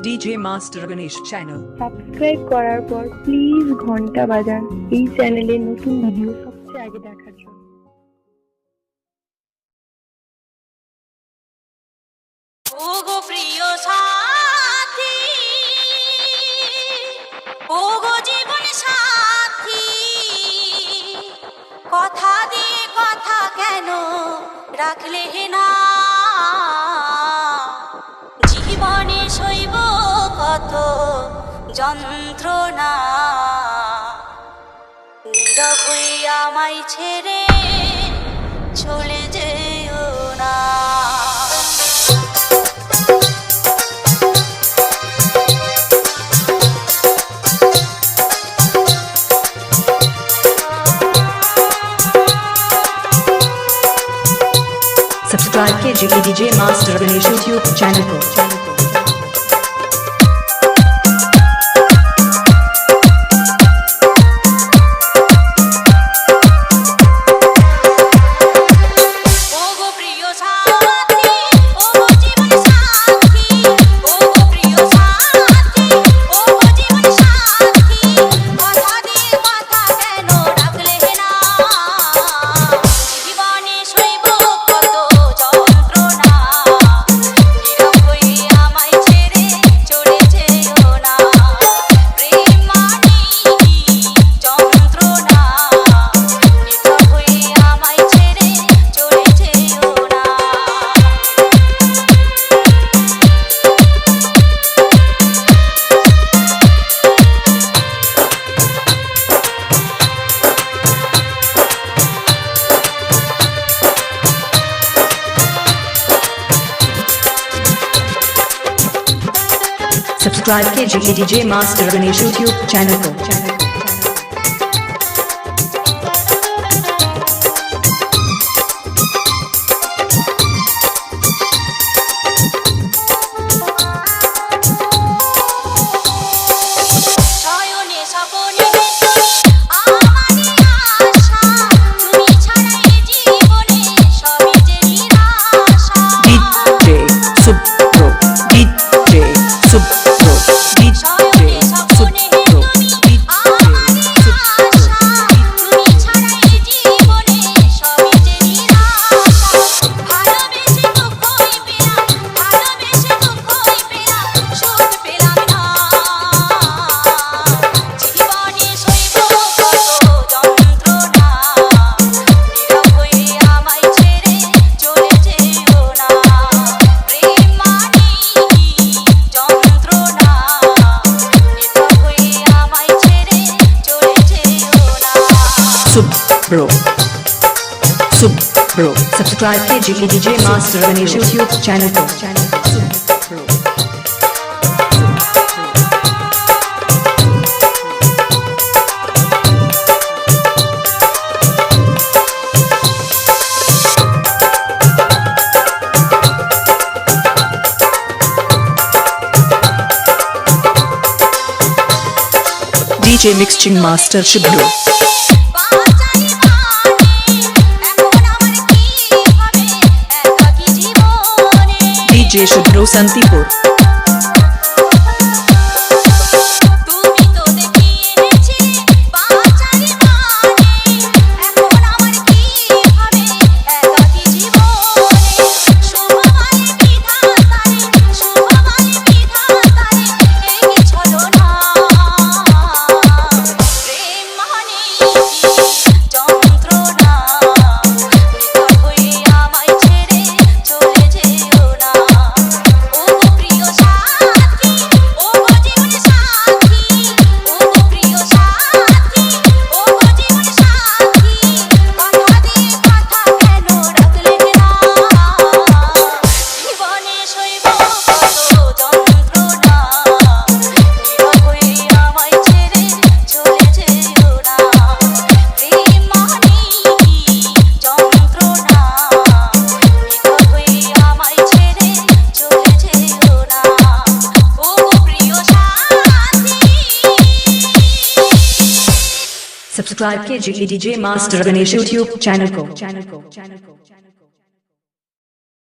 DJ Master Ganesh channel. Subscribe করার পর please ঘন্টা বাজান এই চ্যানেলে নতুন ভিডিও সবচেয়ে আগে দেখার জন্য। ওগো প্রিয় সাথী, ওগো জীবন সাথী, কথা দিয়ে কথা কেন রাখলে না? জীবনে সইব কত যন্ত্রণা, নীরব হয়ে আমায় ছেড়ে চলে যেও না। Subscribe कीजिए DJ Master Ganesh YouTube channel को। सब्सक्राइब कीजिए DJ Master Ganesh YouTube channel को। Bro, subscribe कीजिए DJ Master Ganesh YouTube channel को। DJ Mixing Master Shubhro। DJ Shubhro Santipur। Subscribe कीजिए DJ Master Ganesh YouTube channel को।